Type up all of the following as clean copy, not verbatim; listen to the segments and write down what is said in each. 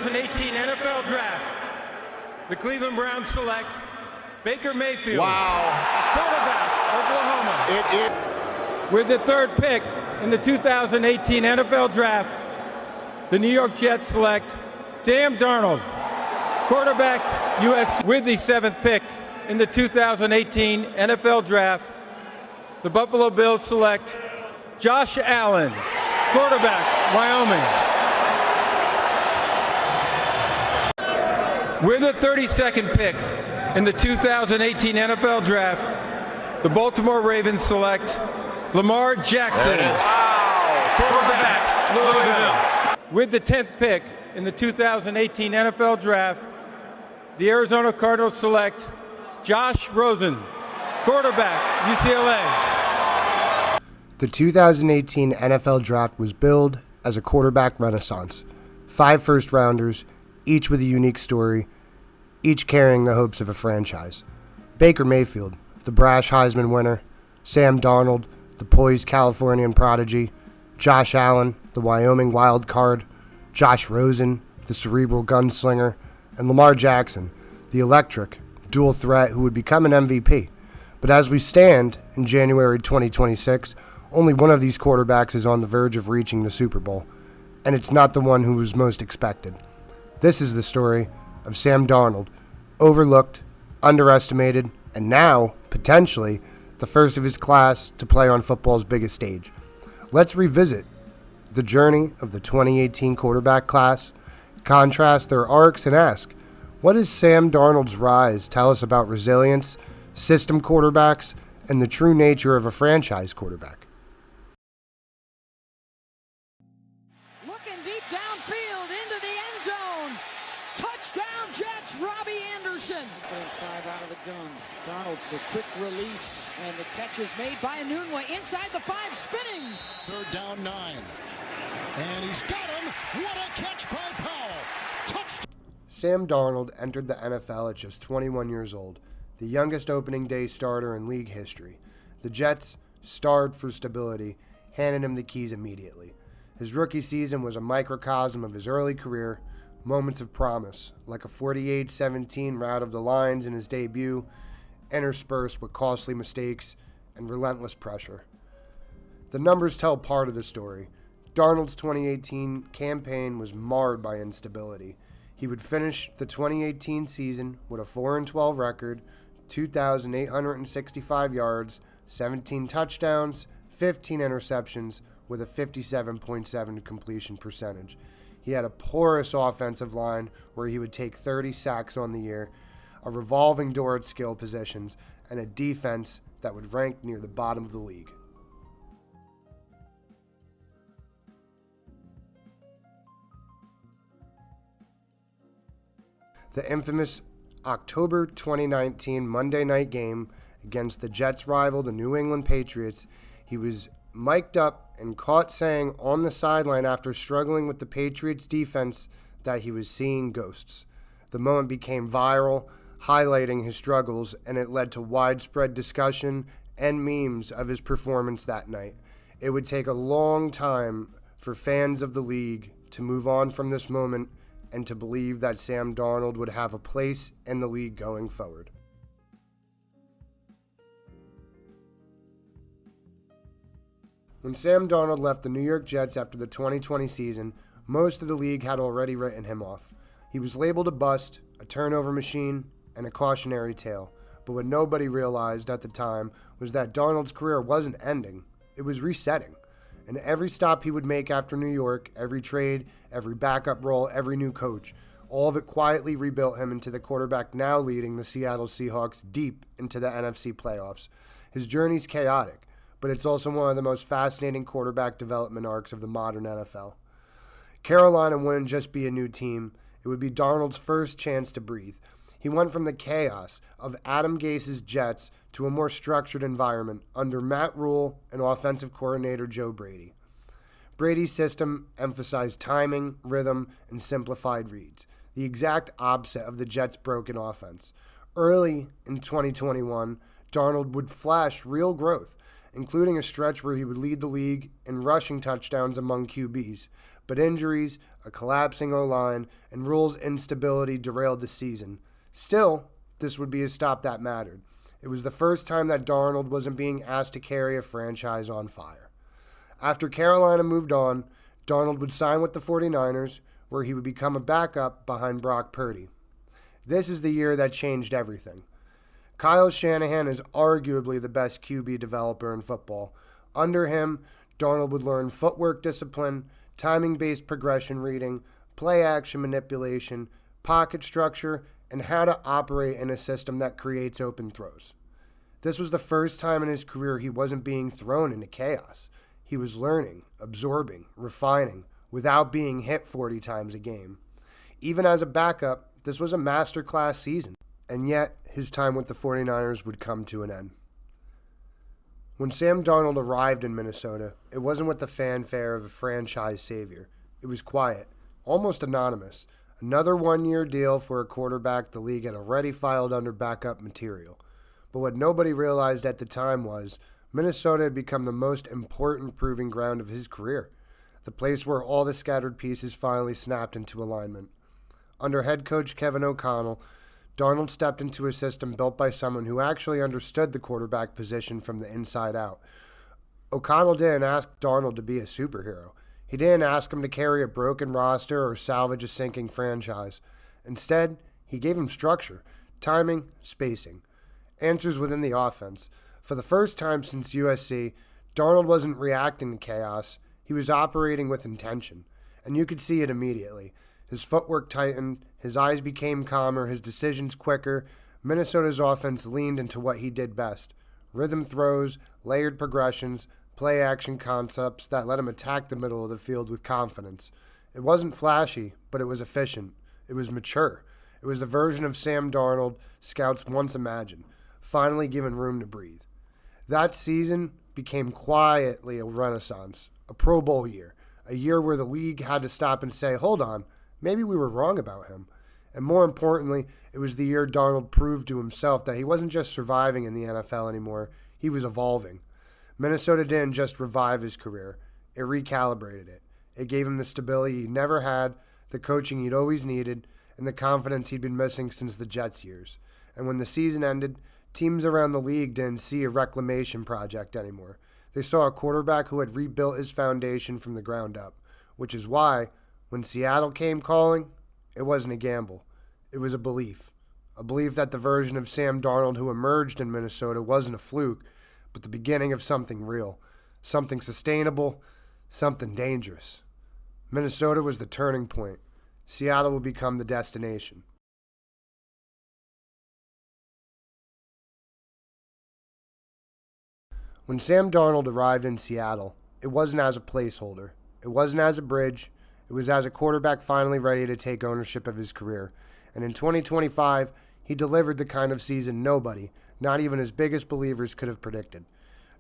2018 NFL Draft, the Cleveland Browns select Baker Mayfield, quarterback, Oklahoma. With the third pick in the 2018 NFL Draft, the New York Jets select Sam Darnold, quarterback, USC. With the seventh pick in the 2018 NFL Draft, the Buffalo Bills select Josh Allen, quarterback, Wyoming. With the 32nd pick in the 2018 NFL Draft, the Baltimore Ravens select Lamar Jackson, quarterback, Louisville. With the 10th pick in the 2018 NFL Draft, the Arizona Cardinals select Josh Rosen, quarterback, UCLA. The 2018 NFL Draft was billed as a quarterback renaissance. 5 first-rounders, each with a unique story, each carrying the hopes of a franchise. Baker Mayfield, the brash Heisman winner, Sam Darnold, the poised Californian prodigy, Josh Allen, the Wyoming wild card, Josh Rosen, the cerebral gunslinger, and Lamar Jackson, the electric dual threat who would become an MVP. But as we stand in January 2026, only one of these quarterbacks is on the verge of reaching the Super Bowl, and it's not the one who was most expected. This is the story of Sam Darnold, overlooked, underestimated, and now, potentially, the first of his class to play on football's biggest stage. Let's revisit the journey of the 2018 quarterback class, contrast their arcs, and ask, what does Sam Darnold's rise tell us about resilience, system quarterbacks, and the true nature of a franchise quarterback? Looking deep downfield into the end zone. Touchdown Jets, Robbie Anderson. 5 out of the gun. Darnold, the quick release, and the catch is made by Anunwa inside the 5, spinning. 3rd down 9. And he's got him. What a catch by Powell. Touchdown. Sam Darnold entered the NFL at just 21 years old, the youngest opening day starter in league history. The Jets, starved for stability, handed him the keys immediately. His rookie season was a microcosm of his early career, moments of promise, like a 48-17 rout of the Lions in his debut, interspersed with costly mistakes and relentless pressure. The numbers tell part of the story. Darnold's 2018 campaign was marred by instability. He would finish the 2018 season with a 4-12 record, 2,865 yards, 17 touchdowns, 15 interceptions, with a 57.7 completion percentage. He had a porous offensive line where he would take 30 sacks on the year, a revolving door at skill positions, and a defense that would rank near the bottom of the league. The infamous October 2019 Monday night game against the Jets' rival, the New England Patriots, he was mic'd up and caught saying on the sideline after struggling with the Patriots' defense that he was seeing ghosts. The moment became viral, highlighting his struggles, and it led to widespread discussion and memes of his performance that night. It would take a long time for fans of the league to move on from this moment and to believe that Sam Darnold would have a place in the league going forward. When Sam Darnold left the New York Jets after the 2020 season, most of the league had already written him off. He was labeled a bust, a turnover machine, and a cautionary tale. But what nobody realized at the time was that Darnold's career wasn't ending, it was resetting. And every stop he would make after New York, every trade, every backup role, every new coach, all of it quietly rebuilt him into the quarterback now leading the Seattle Seahawks deep into the NFC playoffs. His journey's chaotic, but it's also one of the most fascinating quarterback development arcs of the modern NFL. Carolina wouldn't just be a new team, it would be Darnold's first chance to breathe. He went from the chaos of Adam Gase's Jets to a more structured environment under Matt Rule and offensive coordinator Joe Brady. Brady's system emphasized timing, rhythm, and simplified reads, the exact opposite of the Jets' broken offense. Early in 2021, Darnold would flash real growth, including a stretch where he would lead the league in rushing touchdowns among QBs. but injuries, a collapsing O-line, and rules instability derailed the season. Still, this would be a stop that mattered. It was the first time that Darnold wasn't being asked to carry a franchise on fire. After Carolina moved on, Darnold would sign with the 49ers, where he would become a backup behind Brock Purdy. This is the year that changed everything. Kyle Shanahan is arguably the best QB developer in football. Under him, Darnold would learn footwork discipline, timing-based progression reading, play-action manipulation, pocket structure, and how to operate in a system that creates open throws. This was the first time in his career he wasn't being thrown into chaos. He was learning, absorbing, refining, without being hit 40 times a game. Even as a backup, this was a masterclass season. And yet, his time with the 49ers would come to an end. When Sam Darnold arrived in Minnesota, it wasn't with the fanfare of a franchise savior. It was quiet, almost anonymous. Another one-year deal for a quarterback the league had already filed under backup material. But what nobody realized at the time was Minnesota had become the most important proving ground of his career, the place where all the scattered pieces finally snapped into alignment. Under head coach Kevin O'Connell, Darnold stepped into a system built by someone who actually understood the quarterback position from the inside out. O'Connell didn't ask Darnold to be a superhero. He didn't ask him to carry a broken roster or salvage a sinking franchise. Instead, he gave him structure, timing, spacing, answers within the offense. For the first time since USC, Darnold wasn't reacting to chaos. He was operating with intention, and you could see it immediately. His footwork tightened, his eyes became calmer, his decisions quicker. Minnesota's offense leaned into what he did best: rhythm throws, layered progressions, play-action concepts that let him attack the middle of the field with confidence. It wasn't flashy, but it was efficient. It was mature. It was the version of Sam Darnold scouts once imagined, finally given room to breathe. That season became quietly a renaissance, a Pro Bowl year, a year where the league had to stop and say, hold on, maybe we were wrong about him. And more importantly, it was the year Darnold proved to himself that he wasn't just surviving in the NFL anymore, he was evolving. Minnesota didn't just revive his career, it recalibrated it. It gave him the stability he never had, the coaching he'd always needed, and the confidence he'd been missing since the Jets years. And when the season ended, teams around the league didn't see a reclamation project anymore. They saw a quarterback who had rebuilt his foundation from the ground up, which is why, when Seattle came calling, it wasn't a gamble. It was a belief that the version of Sam Darnold who emerged in Minnesota wasn't a fluke, but the beginning of something real, something sustainable, something dangerous. Minnesota was the turning point. Seattle would become the destination. When Sam Darnold arrived in Seattle, it wasn't as a placeholder. It wasn't as a bridge. It was as a quarterback finally ready to take ownership of his career. And in 2025, he delivered the kind of season nobody, not even his biggest believers, could have predicted.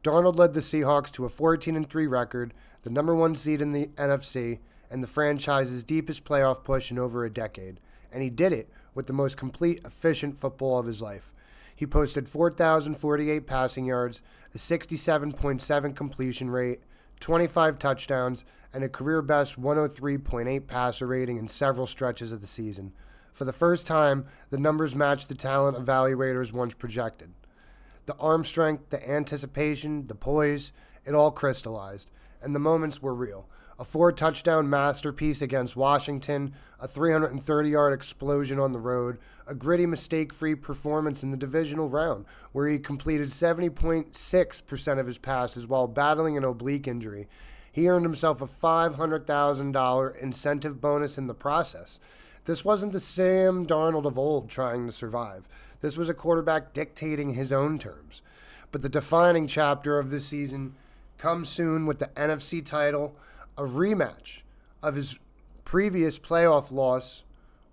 Darnold led the Seahawks to a 14-3 record, the number one seed in the NFC, and the franchise's deepest playoff push in over a decade. And he did it with the most complete, efficient football of his life. He posted 4,048 passing yards, a 67.7 completion rate, 25 touchdowns, and a career-best 103.8 passer rating in several stretches of the season. For the first time, the numbers matched the talent evaluators once projected. The arm strength, the anticipation, the poise, it all crystallized, and the moments were real. A 4-touchdown masterpiece against Washington, a 330-yard explosion on the road, a gritty, mistake-free performance in the divisional round, where he completed 70.6% of his passes while battling an oblique injury. He earned himself a $500,000 incentive bonus in the process. This wasn't the Sam Darnold of old trying to survive. This was a quarterback dictating his own terms. But the defining chapter of this season comes soon with the NFC title, a rematch of his previous playoff loss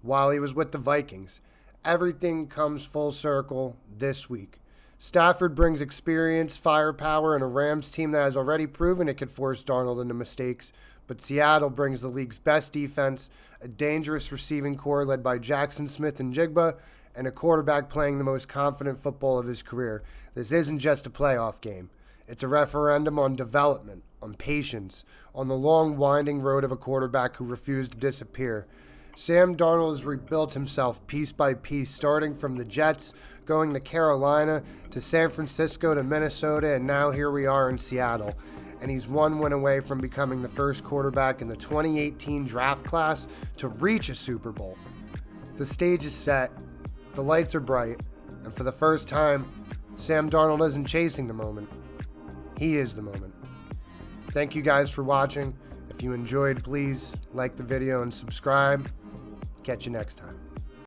while he was with the Vikings. Everything comes full circle this week. Stafford brings experience, firepower, and a Rams team that has already proven it could force Darnold into mistakes. But Seattle brings the league's best defense, a dangerous receiving core led by Jackson Smith and Jigba, and a quarterback playing the most confident football of his career. This isn't just a playoff game. It's a referendum on development, on patience, on the long, winding road of a quarterback who refused to disappear. Sam Darnold has rebuilt himself piece by piece, starting from the Jets, going to Carolina, to San Francisco, to Minnesota, and now here we are in Seattle. And he's one win away from becoming the first quarterback in the 2018 draft class to reach a Super Bowl. The stage is set, the lights are bright, and for the first time, Sam Darnold isn't chasing the moment. He is the moment. Thank you guys for watching. If you enjoyed, please like the video and subscribe. Catch you next time.